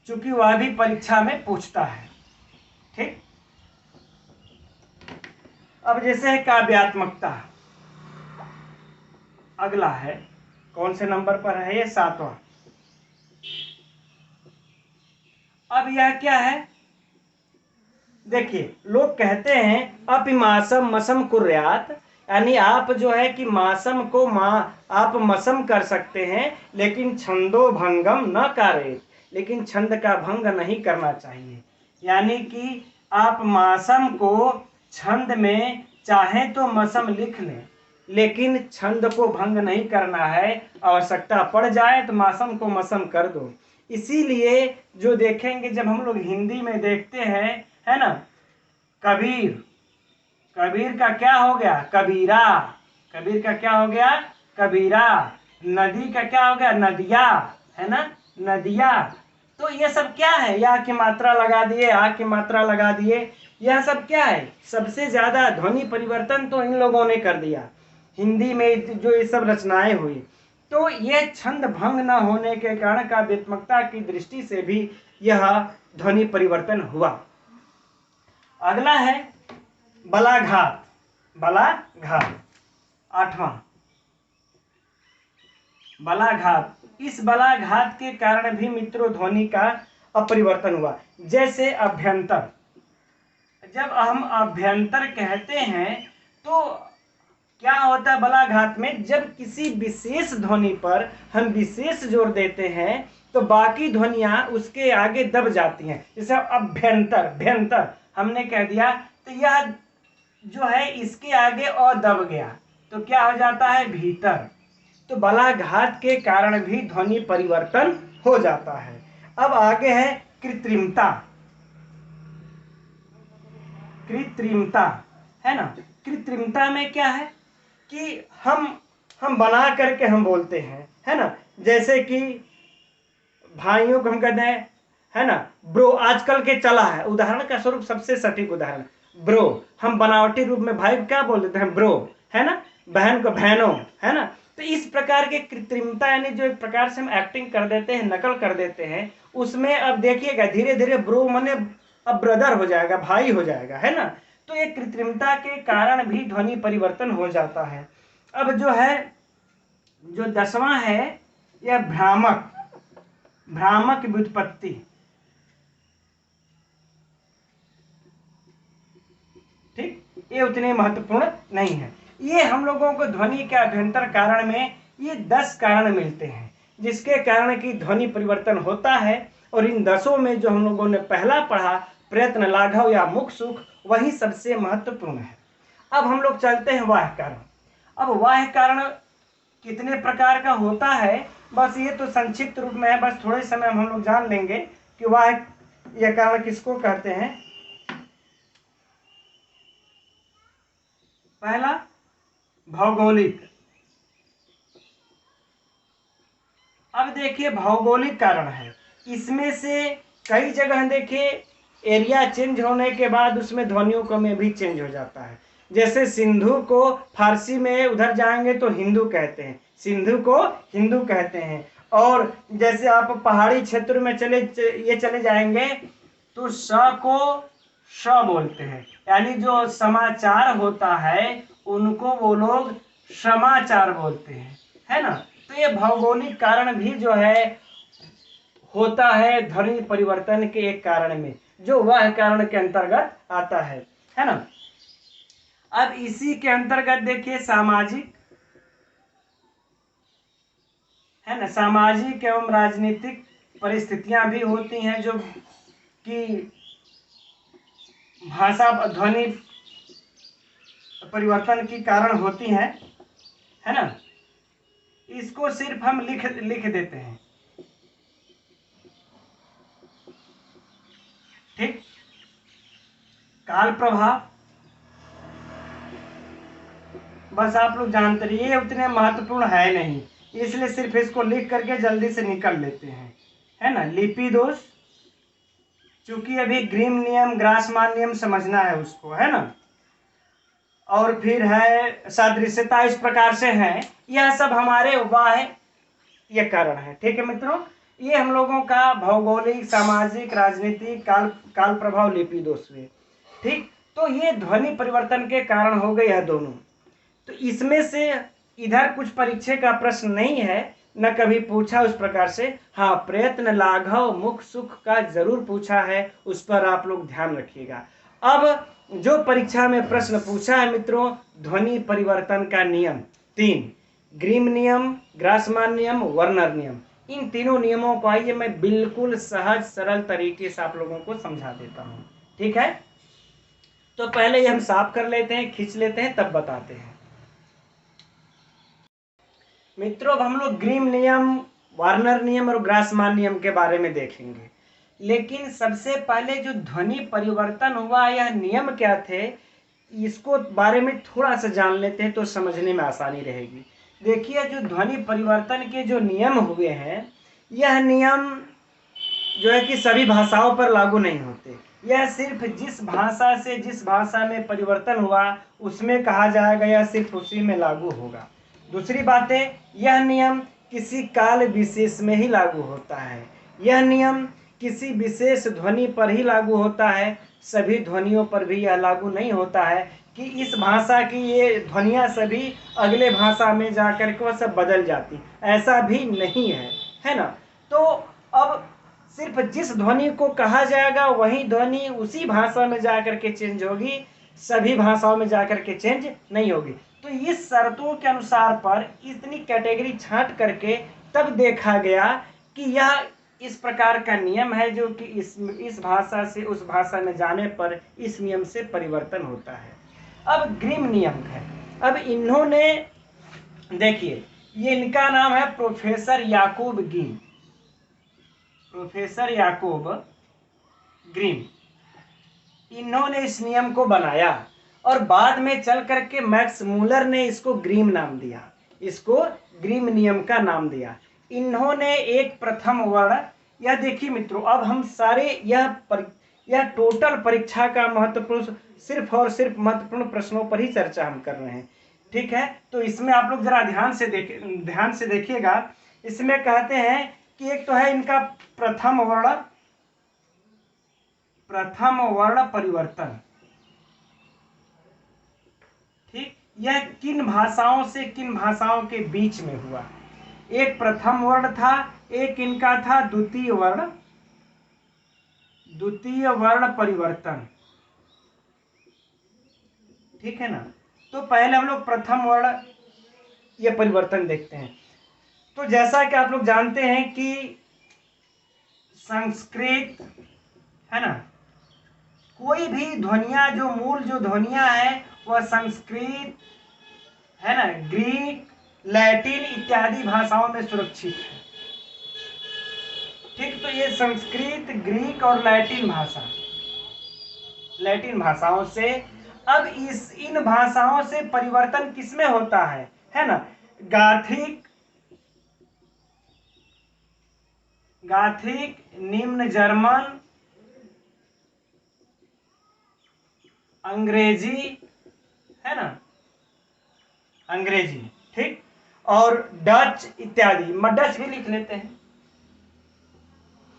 चूंकि वह भी परीक्षा में पूछता है, ठीक। अब जैसे है काव्यात्मकता, अगला है, कौन से नंबर पर है ये, 7वां। अब यह क्या है, देखिए लोग कहते हैं अपिमासम मसम कुर्यात, यानी आप जो है कि मासम को आप मसम कर सकते हैं, लेकिन छंदो भंगम न करे, लेकिन छंद का भंग नहीं करना चाहिए। यानी कि आप मासम को छंद में चाहे तो मसम लिख लें, लेकिन छंद को भंग नहीं करना है। आवश्यकता पड़ जाए तो मासम को मसम कर दो। इसीलिए जो देखेंगे जब हम लोग हिंदी में देखते हैं, है ना, कबीर, कबीर का क्या हो गया कबीरा, कबीर का क्या हो गया कबीरा, नदी का क्या हो गया नदिया, है ना, नदिया। तो ये सब क्या है, या की मात्रा लगा दिए, आ की मात्रा लगा दिए, यह सब क्या है, सबसे ज्यादा ध्वनि परिवर्तन तो इन लोगों ने कर दिया हिंदी में जो ये सब रचनाएं हुई। तो यह छंद भंग न होने के कारण काव्यात्मकता की दृष्टि से भी यह ध्वनि परिवर्तन हुआ। अगला है बलाघात, बलाघात, 8वां बलाघात। इस बलाघात के कारण भी मित्रों ध्वनि का अपरिवर्तन हुआ। जैसे अभ्यंतर, जब हम अभ्यंतर कहते हैं तो क्या होता है बलाघात में, जब किसी विशेष ध्वनि पर हम विशेष जोर देते हैं तो बाकी ध्वनियां उसके आगे दब जाती हैं। जैसे अभ्यंतर, भ्यंतर हमने कह दिया तो यह जो है इसके आगे और दब गया तो क्या हो जाता है भीतर। तो बलाघात के कारण भी ध्वनि परिवर्तन हो जाता है। अब आगे है कृत्रिमता, कृत्रिमता, है ना। कृत्रिमता में क्या है कि हम बना करके हम बोलते हैं, है ना। जैसे कि भाइयों को हम कहते हैं, है ना, ब्रो, आजकल के चला है, उदाहरण का स्वरूप सबसे सटीक उदाहरण ब्रो, हम बनावटी रूप में भाई को क्या बोल देते हैं ब्रो, है ना, बहन को बहनो, है ना। तो इस प्रकार के कृत्रिमता यानी जो एक प्रकार से हम एक्टिंग कर देते हैं, नकल कर देते हैं, उसमें अब देखिएगा धीरे धीरे ब्रो माने अब ब्रदर हो जाएगा, भाई हो जाएगा, है ना। तो ये कृत्रिमता के कारण भी ध्वनि परिवर्तन हो जाता है। अब जो है जो 10वां है यह भ्रामक, भ्रामक व्युत्पत्ति। ठीक, ये उतने महत्वपूर्ण नहीं है। ये हम लोगों को ध्वनि के अभ्यंतर कारण में ये 10 कारण मिलते हैं जिसके कारण की ध्वनि परिवर्तन होता है। और इन 10 में जो हम लोगों ने पहला पढ़ा प्रयत्न, लाघव या मुख सुख, वही सबसे महत्वपूर्ण है। अब हम लोग चलते हैं वाह्य कारण। अब वाह्य कारण कितने प्रकार का होता है, बस ये तो संक्षिप्त रूप में है, बस थोड़े समय हम लोग जान लेंगे कि वाह्य यह कारण किसको कहते हैं। पहला भौगोलिक। अब देखिए भौगोलिक कारण है, इसमें से कई जगह देखिए एरिया चेंज होने के बाद उसमें ध्वनियों को में भी चेंज हो जाता है। जैसे सिंधु को फारसी में उधर जाएंगे तो हिंदू कहते हैं, सिंधु को हिंदू कहते हैं। और जैसे आप पहाड़ी क्षेत्र में चले जाएंगे तो स को श बोलते हैं, यानी जो समाचार होता है उनको वो लोग समाचार बोलते हैं, है ना। तो ये भौगोलिक कारण भी जो है होता है ध्वनि परिवर्तन के एक कारण में, जो वह कारण के अंतर्गत आता है ना। अब इसी के अंतर्गत देखिए सामाजिक, है ना, सामाजिक एवं राजनीतिक परिस्थितियां भी होती हैं जो कि भाषा ध्वनि परिवर्तन की कारण होती हैं, है ना। इसको सिर्फ हम लिख देते हैं, ठीक। काल प्रभाव, बस आप लोग जानते रहिए, ये उतने महत्वपूर्ण है नहीं, इसलिए सिर्फ इसको लिख करके जल्दी से निकल लेते हैं, है ना। लिपि दोष, चूंकि अभी ग्रीम नियम, ग्रासमान नियम समझना है उसको, है ना। और फिर है सादृश्यता, इस प्रकार से है। यह सब हमारे वाह्य ये कारण है, ठीक है मित्रों। ये हम लोगों का भौगोलिक, सामाजिक, राजनीतिक, काल प्रभाव, लिपि दोष हुए, ठीक। तो ये ध्वनि परिवर्तन के कारण हो गए यह दोनों। तो इसमें से इधर कुछ परीक्षा का प्रश्न नहीं है, न कभी पूछा उस प्रकार से। हाँ, प्रयत्न, लाघव, मुख सुख का जरूर पूछा है, उस पर आप लोग ध्यान रखिएगा। अब जो परीक्षा में प्रश्न पूछा है मित्रों, ध्वनि परिवर्तन का नियम 3, ग्रीम नियम, ग्रासमान नियम, वर्नर नियम। इन तीनों नियमों को आइए मैं बिल्कुल सहज सरल तरीके से आप लोगों को समझा देता हूं। ठीक है, तो पहले ये हम साफ कर लेते हैं, खींच लेते हैं, तब बताते हैं। मित्रों अब हम लोग ग्रीम नियम, वार्नर नियम और ग्रासमान नियम के बारे में देखेंगे, लेकिन सबसे पहले जो ध्वनि परिवर्तन हुआ यह नियम क्या थे, इसको बारे में थोड़ा सा जान लेते हैं तो समझने में आसानी रहेगी। देखिए जो ध्वनि परिवर्तन के जो नियम हुए हैं, यह नियम जो है कि सभी भाषाओं पर लागू नहीं होते। यह सिर्फ जिस भाषा से जिस भाषा में परिवर्तन हुआ उसमें कहा जाएगा, यह सिर्फ उसी में लागू होगा। दूसरी बात है, यह नियम किसी काल विशेष में ही लागू होता है। यह नियम किसी विशेष ध्वनि पर ही लागू होता है, सभी ध्वनियों पर भी यह लागू नहीं होता है कि इस भाषा की ये ध्वनियाँ सभी अगले भाषा में जाकर के वह सब बदल जाती, ऐसा भी नहीं है ना। तो अब सिर्फ जिस ध्वनि को कहा जाएगा वही ध्वनि उसी भाषा में जाकर के चेंज होगी, सभी भाषाओं में जाकर के चेंज नहीं होगी। तो इस शर्तों के अनुसार पर इतनी कैटेगरी छांट करके तब देखा गया कि यह इस प्रकार का नियम है जो कि इस भाषा से उस भाषा में जाने पर इस नियम से परिवर्तन होता है। अब ग्रीम नियम है, अब इन्होंने देखिए ये इनका नाम है प्रोफेसर याकूब ग्रीम, प्रोफेसर याकूब ग्रीम, इन्होंने इस नियम को बनाया और बाद में चल करके मैक्स मूलर ने इसको ग्रीम नाम दिया, इसको ग्रीम नियम का नाम दिया। इन्होंने एक प्रथम वर्ण, यह देखिए मित्रों अब हम सारे यह टोटल परीक्षा का महत्वपूर्ण सिर्फ और सिर्फ महत्वपूर्ण प्रश्नों पर ही चर्चा हम कर रहे हैं। ठीक है, तो इसमें आप लोग जरा ध्यान से देखिएगा। इसमें कहते हैं कि एक तो है इनका प्रथम वर्ण परिवर्तन। ठीक, यह किन भाषाओं से किन भाषाओं के बीच में हुआ। एक प्रथम वर्ण था, एक इनका था द्वितीय वर्ण परिवर्तन। ठीक है ना, तो पहले हम लोग प्रथम वर्ण ये परिवर्तन देखते हैं। तो जैसा कि आप लोग जानते हैं कि संस्कृत है ना, कोई भी ध्वनिया जो मूल जो ध्वनिया है वह संस्कृत है ना, ग्रीक, लैटिन इत्यादि भाषाओं में सुरक्षित है। ठीक, तो ये संस्कृत, ग्रीक और लैटिन भाषाओं से, अब इन भाषाओं से परिवर्तन किसमें होता है ना, गाथिक, निम्न जर्मन, अंग्रेजी है ना, अंग्रेजी, ठीक, और डच इत्यादि, डच भी लिख लेते हैं।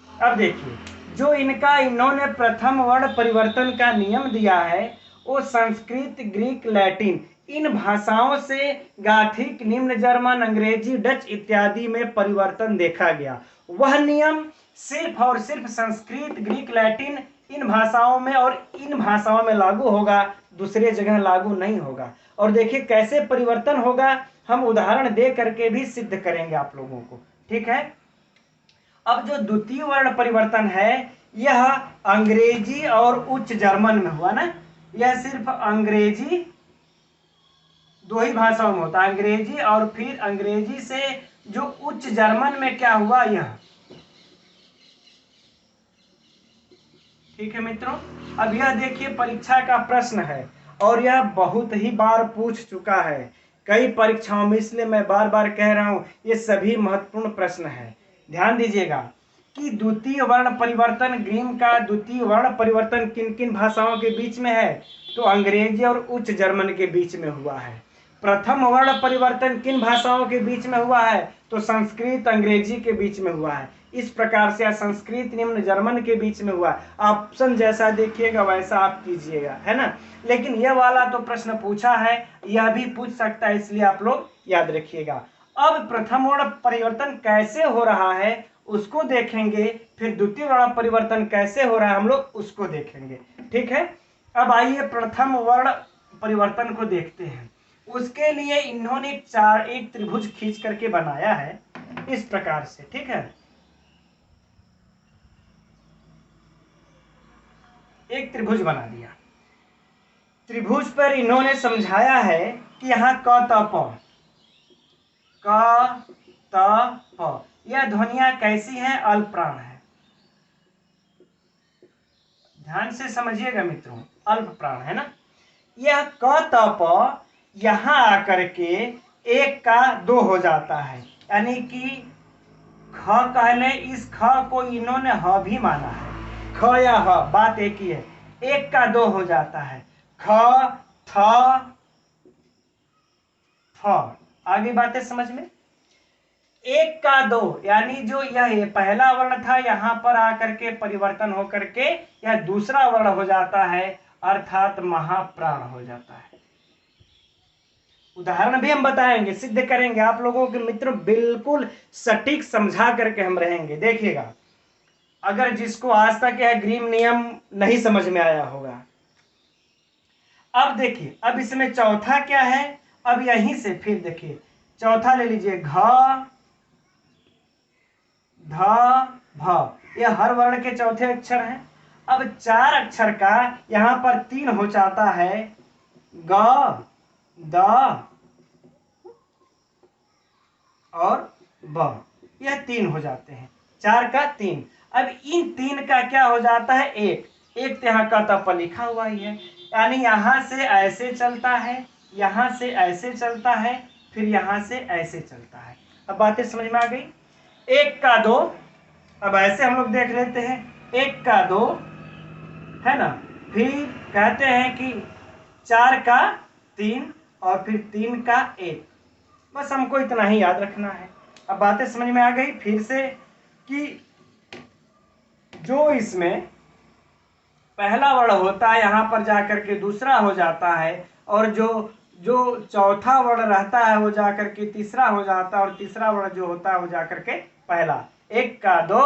अब देखिए जो इन्होंने प्रथम वर्ण परिवर्तन का नियम दिया है वो संस्कृत, ग्रीक, लैटिन इन भाषाओं से गाथिक, निम्न जर्मन, अंग्रेजी, डच इत्यादि में परिवर्तन देखा गया। वह नियम सिर्फ और सिर्फ संस्कृत, ग्रीक, लैटिन इन भाषाओं में और इन भाषाओं में लागू होगा, दूसरे जगह लागू नहीं होगा। और देखिए कैसे परिवर्तन होगा, हम उदाहरण दे करके भी सिद्ध करेंगे आप लोगों को। ठीक है, अब जो द्वितीय वर्ण परिवर्तन है यह अंग्रेजी और उच्च जर्मन में हुआ ना, यह सिर्फ अंग्रेजी, दो ही भाषाओं में होता है, अंग्रेजी और फिर अंग्रेजी से जो उच्च जर्मन में क्या हुआ यह। ठीक है मित्रों, अब यह देखिए परीक्षा का प्रश्न है और यह बहुत ही बार पूछ चुका है कई परीक्षाओं में, इसलिए मैं बार बार कह रहा हूं ये सभी महत्वपूर्ण प्रश्न है। ध्यान दीजिएगा कि द्वितीय वर्ण परिवर्तन, ग्रीम का द्वितीय वर्ण परिवर्तन किन किन भाषाओं के बीच में है, तो अंग्रेजी और उच्च जर्मन के बीच में हुआ है। प्रथम वर्ण परिवर्तन किन भाषाओं के बीच में हुआ है, तो संस्कृत, अंग्रेजी के बीच में हुआ है। इस प्रकार से संस्कृत, निम्न जर्मन के बीच में हुआ। ऑप्शन जैसा देखिएगा वैसा आप कीजिएगा, है ना। लेकिन यह वाला तो प्रश्न पूछा है, यह भी पूछ सकता है, इसलिए आप लोग याद रखिएगा। अब प्रथम वर्ण परिवर्तन कैसे हो रहा है उसको देखेंगे, फिर द्वितीय वर्ण परिवर्तन कैसे हो रहा है हम लोग उसको देखेंगे। ठीक है, अब आइए प्रथम वर्ण परिवर्तन को देखते हैं। उसके लिए इन्होंने एक त्रिभुज खींच करके बनाया है इस प्रकार से, ठीक है। एक त्रिभुज बना दिया। त्रिभुज पर इन्होंने समझाया है कि यहाँ क त प, क त प, यह ध्वनियां कैसी हैं? अल्प प्राण है। ध्यान से समझिएगा मित्रों, अल्प प्राण है ना। यह क त प यहां आकर के एक का दो हो जाता है, यानी कि ख कहले, इस ख को इन्होंने ह भी माना है। ख या ह बात एक ही है, एक का दो हो जाता है। ख थ फ, आगे बातें समझ में। एक का दो यानी जो यह पहला वर्ण था यहां पर आकर के परिवर्तन होकर के यह दूसरा वर्ण हो जाता है, अर्थात महाप्राण हो जाता है। उदाहरण भी हम बताएंगे, सिद्ध करेंगे आप लोगों के मित्रों, बिल्कुल सटीक समझा करके हम रहेंगे। देखिएगा, अगर जिसको आज तक यह ग्रीम नियम नहीं समझ में आया होगा, अब देखिए, अब इसमें चौथा क्या है, अब यहीं से फिर देखिए चौथा ले लीजिए, घ ध भ, यह हर वर्ण के चौथे अक्षर हैं। अब चार अक्षर का यहां पर तीन हो जाता है, ग द और ब, यह तीन हो जाते हैं, चार का तीन। अब इन तीन का क्या हो जाता है? एक। एक तो यहाँ का तप लिखा हुआ ही है, यानी यहां से ऐसे चलता है, यहां से ऐसे चलता है, फिर यहां से ऐसे चलता है। अब बातें समझ में आ गई। एक का दो, अब ऐसे हम लोग देख लेते हैं, एक का दो है ना, फिर कहते हैं कि चार का तीन और फिर तीन का एक। बस हमको इतना ही याद रखना है। अब बातें समझ में आ गई फिर से कि जो इसमें पहला वर्ण होता है यहां पर जाकर के दूसरा हो जाता है, और जो जो चौथा वर्ण रहता है वो जाकर के तीसरा हो जाता है, और तीसरा वर्ण जो होता है वो जाकर के पहला। एक का दो,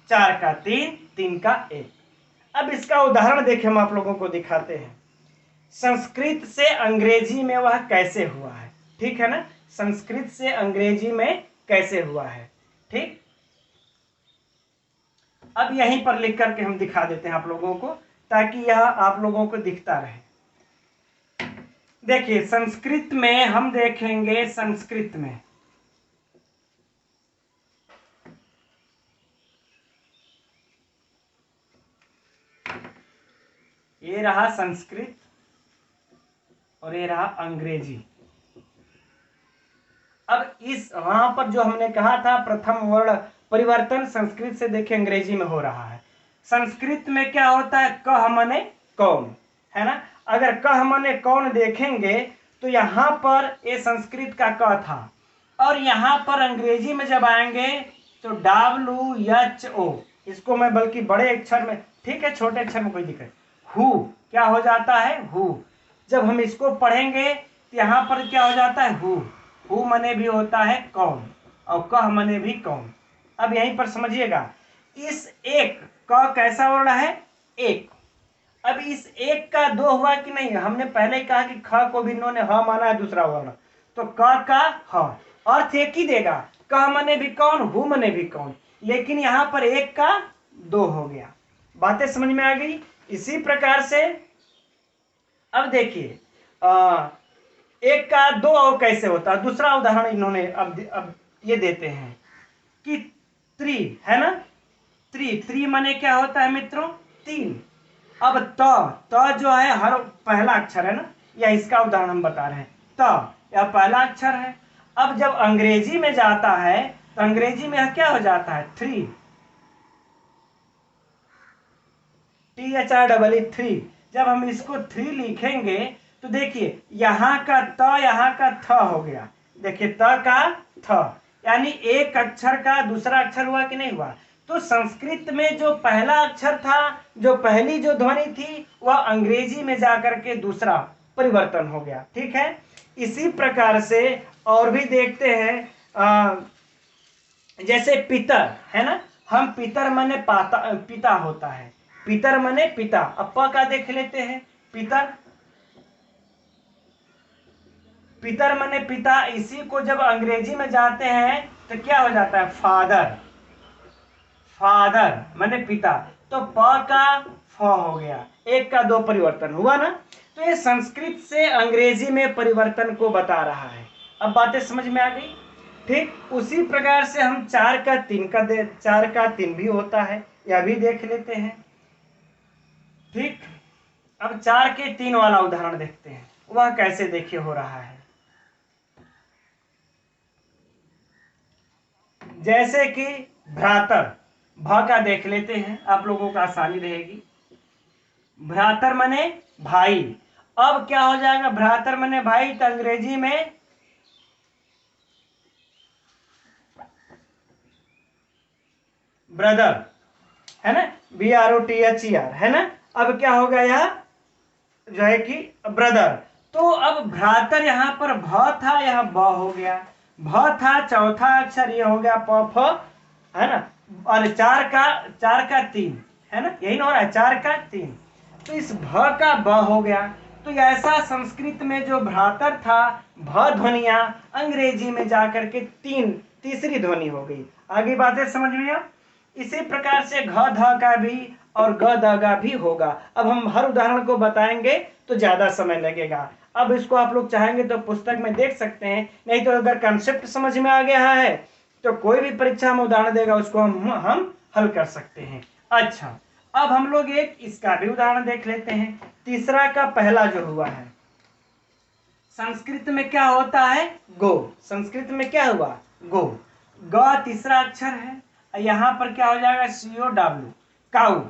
चार का तीन, तीन का एक। अब इसका उदाहरण देखें, हम आप लोगों को दिखाते हैं संस्कृत से अंग्रेजी में वह कैसे हुआ है, ठीक है ना। संस्कृत से अंग्रेजी में कैसे हुआ है, ठीक। अब यहीं पर लिख करके हम दिखा देते हैं आप लोगों को, ताकि यह आप लोगों को दिखता रहे। देखिए, संस्कृत में हम देखेंगे, संस्कृत में ये रहा संस्कृत और ये रहा अंग्रेजी। अब इस वहां पर जो हमने कहा था प्रथम वर्ण परिवर्तन संस्कृत से देखे अंग्रेजी में हो रहा है। संस्कृत में क्या होता है? कह मने कौन, है ना। अगर कह मने कौन देखेंगे तो यहां पर ये संस्कृत का क था, और यहां पर अंग्रेजी में जब आएंगे तो WHO, इसको मैं बल्कि बड़े अक्षर में, ठीक है, छोटे अक्षर में कोई दिक्कत, हु क्या हो जाता है? हु। जब हम इसको पढ़ेंगे तो यहां पर क्या हो जाता है? हु मने भी होता है कौन, और कह मने भी कौन। अब यहीं पर समझिएगा, इस एक क कैसा वर्ण है? एक। अब इस एक का दो हुआ कि नहीं? हमने पहले कहा कि ख को भी इन्होंने ह माना है दूसरा वर्ण, तो क का ह अर्थ एक ही देगा, कह मने भी कौन, हु मने भी कौन, लेकिन यहां पर एक का दो हो गया। बातें समझ में आ गई। इसी प्रकार से अब देखिए, एक का दो और कैसे होता है, दूसरा उदाहरण इन्होंने अब ये देते हैं कि त्रि, है ना। त्रि माने क्या होता है मित्रों? तीन। अब त जो है हर पहला अक्षर है ना, या इसका उदाहरण हम बता रहे हैं, त यह पहला अक्षर है। अब जब अंग्रेजी में जाता है तो अंग्रेजी में क्या हो जाता है? Three, THREE। जब हम इसको थ्री लिखेंगे तो देखिए यहां का त यहां का थ हो गया, देखिए त का थ, यानी एक अक्षर का दूसरा अक्षर हुआ कि नहीं हुआ। तो संस्कृत में जो पहला अक्षर था, जो पहली जो ध्वनि थी, वह अंग्रेजी में जाकर के दूसरा परिवर्तन हो गया, ठीक है। इसी प्रकार से और भी देखते हैं, जैसे पितर, है ना। हम पितर माने पिता होता है, पितर माने पिता। अब प का देख लेते हैं, पितर, पितर माने पिता। इसी को जब अंग्रेजी में जाते हैं तो क्या हो जाता है, फादर, फादर माने पिता। तो प का फ हो गया, एक का दो परिवर्तन हुआ ना। तो ये संस्कृत से अंग्रेजी में परिवर्तन को बता रहा है। अब बातें समझ में आ गई। ठीक उसी प्रकार से हम चार का तीन भी होता है, यह भी देख लेते हैं। ठीक, अब 4 के 3 वाला उदाहरण देखते हैं, वह कैसे देखिए हो रहा है। जैसे कि भ्रातर, भ का देख लेते हैं, आप लोगों को आसानी रहेगी। भ्रातर मने भाई। अब क्या हो जाएगा, भ्रातर मने भाई, तो अंग्रेजी में ब्रदर है ना, BROTHER है ना। अब क्या हो गया यह जो है कि ब्रदर। तो अब भ्रातर यहाँ पर भ था, यहाँ ब हो गया। भ था, चौथा अक्षर ये हो गया प फ, है ना। और चार का 3 है ना, यही ना हो रहा है, 4 का 3। तो इस भ का ब हो गया। तो ऐसा संस्कृत में जो भ्रातर था, भ ध्वनिया अंग्रेजी में जाकर के तीसरी ध्वनि हो गई। आगे बातें समझ में आ। इसी प्रकार से घ ध का भी और ग द का भी होगा। अब हम हर उदाहरण को बताएंगे तो ज्यादा समय लगेगा। अब इसको आप लोग चाहेंगे तो पुस्तक में देख सकते हैं, नहीं तो अगर कंसेप्ट समझ में आ गया है तो कोई भी परीक्षा में उदाहरण देगा उसको हम हल कर सकते हैं। अच्छा, अब हम लोग एक इसका भी उदाहरण देख लेते हैं। तीसरा का पहला जो हुआ है, संस्कृत में क्या होता है, गो। संस्कृत में क्या हुआ, गो। ग तीसरा अक्षर है, यहां पर क्या हो जाएगा, COW, काऊ।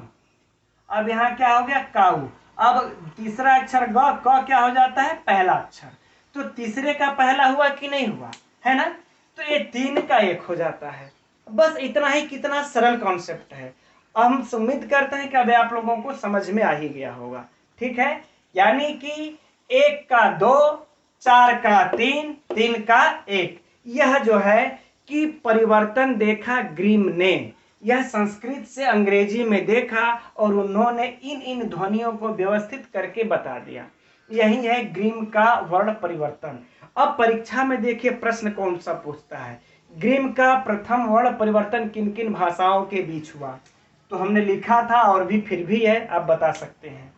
अब यहाँ क्या हो गया, काऊ। अब तीसरा अक्षर ग, क क्या हो जाता है, पहला अक्षर। तो तीसरे का पहला हुआ कि नहीं हुआ, है ना। तो ये 3 का 1 हो जाता है। बस इतना ही, कितना सरल कॉन्सेप्ट है। हम उम्मीद करते हैं कि अभी आप लोगों को समझ में आ ही गया होगा। ठीक है, यानी कि 1 का 2, 4 का 3, 3 का 1। यह जो है कि परिवर्तन देखा ग्रीम ने, यह संस्कृत से अंग्रेजी में देखा और उन्होंने इन ध्वनियों को व्यवस्थित करके बता दिया। यही है ग्रीम का वर्ण परिवर्तन। अब परीक्षा में देखिए प्रश्न कौन सा पूछता है, ग्रीम का प्रथम वर्ण परिवर्तन किन किन भाषाओं के बीच हुआ। तो हमने लिखा था और भी फिर भी है, आप बता सकते हैं।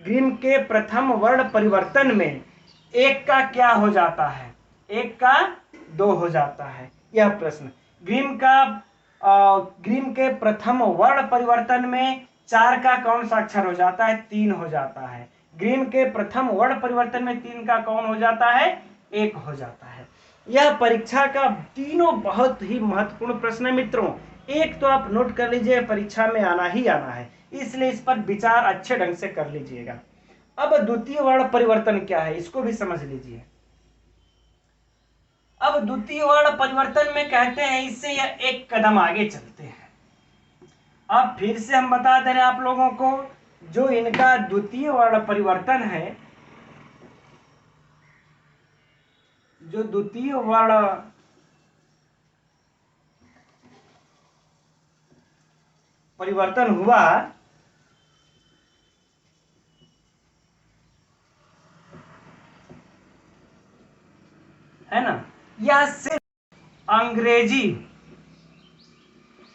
ग्रीम के प्रथम वर्ण परिवर्तन में 1 का क्या हो जाता है, 1 का 2 हो जाता है। यह प्रश्न ग्रीम के प्रथम वर्ण परिवर्तन में 4 का कौन सा अक्षर हो जाता है, 3 हो जाता है। ग्रीम के प्रथम वर्ण परिवर्तन में 3 का कौन हो जाता है, 1 हो जाता है। यह परीक्षा का तीनों बहुत ही महत्वपूर्ण प्रश्न है मित्रों। एक तो आप नोट कर लीजिए, परीक्षा में आना ही आना है, इसलिए इस पर विचार अच्छे ढंग से कर लीजिएगा। अब द्वितीय वर्ण परिवर्तन क्या है, इसको भी समझ लीजिए। अब द्वितीय वर्ण परिवर्तन में कहते हैं, इससे यह एक कदम आगे चलते हैं। अब फिर से हम बता दे रहे हैं आप लोगों को, जो इनका द्वितीय वर्ण परिवर्तन है, जो द्वितीय वर्ण परिवर्तन हुआ है ना, यह सिर्फ अंग्रेजी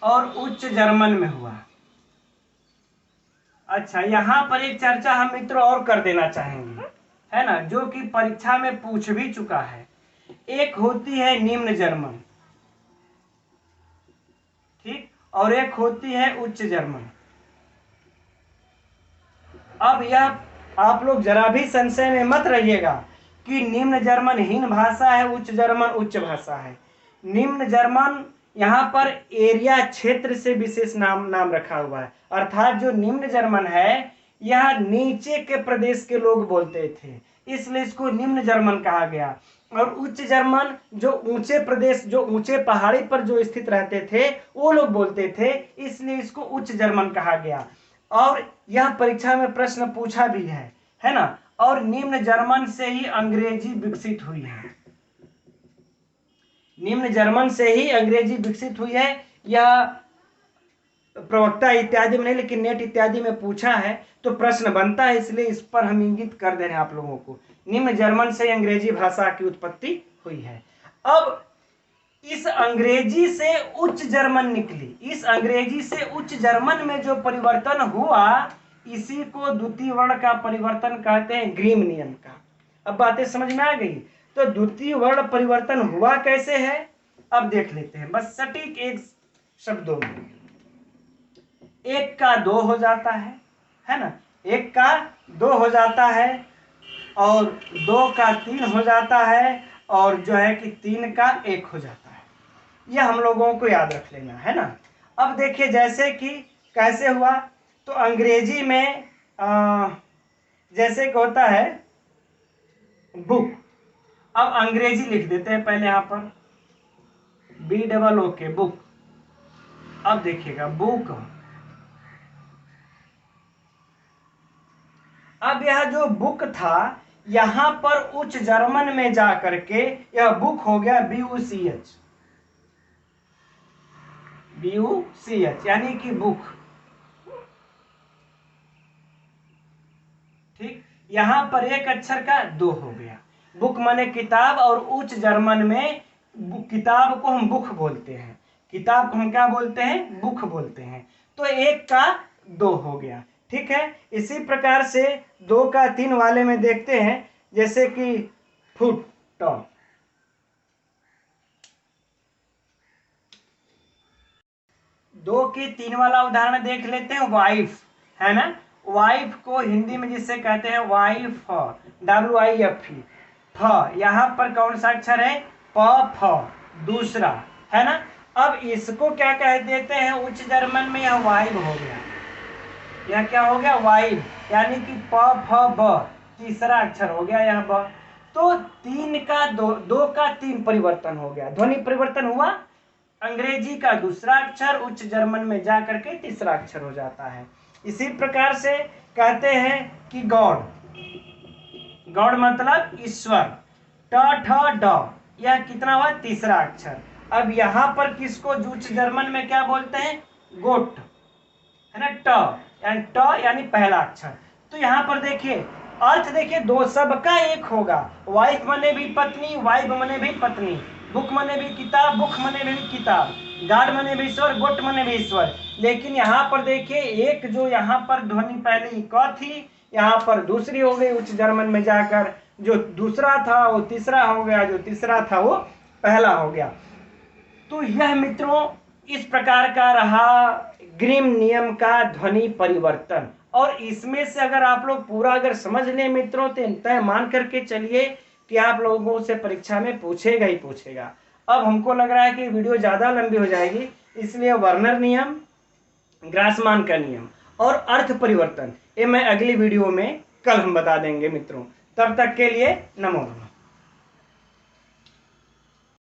और उच्च जर्मन में हुआ। अच्छा, यहां पर एक चर्चा हम मित्रों और कर देना चाहेंगे, है ना, जो कि परीक्षा में पूछ भी चुका है। एक होती है निम्न जर्मन, ठीक, और एक होती है उच्च जर्मन। अब यह आप लोग जरा भी संशय में मत रहिएगा कि निम्न जर्मन हीन भाषा है, उच्च जर्मन उच्च भाषा है। निम्न जर्मन यहाँ पर एरिया क्षेत्र से विशेष नाम रखा हुआ है, अर्थात जो निम्न जर्मन है यह नीचे के प्रदेश के लोग बोलते थे, इसलिए इसको निम्न जर्मन कहा गया। और उच्च जर्मन जो ऊंचे प्रदेश, जो ऊंचे पहाड़ी पर जो स्थित रहते थे वो लोग बोलते थे, इसलिए इसको उच्च जर्मन कहा गया। और यह परीक्षा में प्रश्न पूछा भी है ना। और निम्न जर्मन से ही अंग्रेजी विकसित हुई है, निम्न जर्मन से ही अंग्रेजी विकसित हुई है। यह प्रवक्ता इत्यादि में नहीं, लेकिन नेट इत्यादि में पूछा है तो प्रश्न बनता है, इसलिए इस पर हम इंगित कर दे रहे हैं आप लोगों को। निम्न जर्मन से अंग्रेजी भाषा की उत्पत्ति हुई है। अब इस अंग्रेजी से उच्च जर्मन निकली, इस अंग्रेजी से उच्च जर्मन में जो परिवर्तन हुआ इसी को द्वितीय वर्ण का परिवर्तन कहते हैं, ग्रीम नियम का। अब बातें समझ में आ गई। तो द्वितीय वर्ण परिवर्तन हुआ कैसे है अब देख लेते हैं, बस सटीक एक शब्दों में। एक का दो हो जाता है ना, एक का दो हो जाता है, और दो का तीन हो जाता है, और जो है कि तीन का एक हो जाता है। यह हम लोगों को याद रख लेना है ना। अब देखिए जैसे कि कैसे हुआ, तो अंग्रेजी में जैसे कि होता है बुक। अब अंग्रेजी लिख देते हैं पहले यहाँ पर, BOOK बुक। अब देखिएगा बुक। अब यह जो बुक था यहां पर उच्च जर्मन में जा करके यह बुक हो गया BUCH, यानी कि बुक। ठीक, यहां पर एक अक्षर का दो हो गया। बुक माने किताब, और उच्च जर्मन में किताब को हम बुक बोलते हैं, किताब को हम क्या बोलते हैं, बुक बोलते हैं। तो एक का दो हो गया। ठीक है, इसी प्रकार से दो का तीन वाले में देखते हैं, जैसे कि फुट। दो की तीन वाला उदाहरण देख लेते हैं, वाइफ, है ना। वाइफ को हिंदी में जिससे कहते हैं वाइफ, WIFE, फ। यहाँ पर कौन सा अक्षर है, प फ, दूसरा, है ना। अब इसको क्या कह देते हैं उच्च जर्मन में, यह वाइब हो गया। यह क्या हो गया, वाइब, यानी कि प फ ब, तीसरा अक्षर हो गया यह ब। तो तीन का दो, दो का तीन परिवर्तन हो गया, ध्वनि परिवर्तन हुआ। अंग्रेजी का दूसरा अक्षर उच्च जर्मन में जा करके तीसरा अक्षर हो जाता है। इसी प्रकार से कहते हैं कि गॉड, गॉड मतलब ईश्वर, ट ठ ड, यह कितना हुआ, तीसरा अक्षर। अब यहाँ पर किसको उच्च जर्मन में क्या बोलते हैं, गोट, है ना, ट यानी पहला अक्षर। तो यहाँ पर देखिए अर्थ देखिए, दो सबका एक होगा। वाइफ मने भी पत्नी, वाइफ मने भी पत्नी, बुक मने भी किताब, बुक मने भी किताब, गॉड मने भी ईश्वर, गोट मने भी ईश्वर। लेकिन यहाँ पर देखिए एक जो यहाँ पर ध्वनि पहले क थी, यहाँ पर दूसरी हो गई उच्च जर्मन में जाकर, जो दूसरा था वो तीसरा हो गया, जो तीसरा था वो पहला हो गया। तो यह मित्रों इस प्रकार का रहा ग्रीम नियम का ध्वनि परिवर्तन। और इसमें से अगर आप लोग पूरा अगर समझ लें मित्रों, तो तय मान करके चलिए कि आप लोगों से परीक्षा में पूछेगा ही पूछेगा। अब हमको लग रहा है कि वीडियो ज़्यादा लंबी हो जाएगी, इसलिए वर्नर नियम, ग्रासमान का नियम और अर्थ परिवर्तन ये मैं अगली वीडियो में कल हम बता देंगे मित्रों। तब तक के लिए नमो नमः।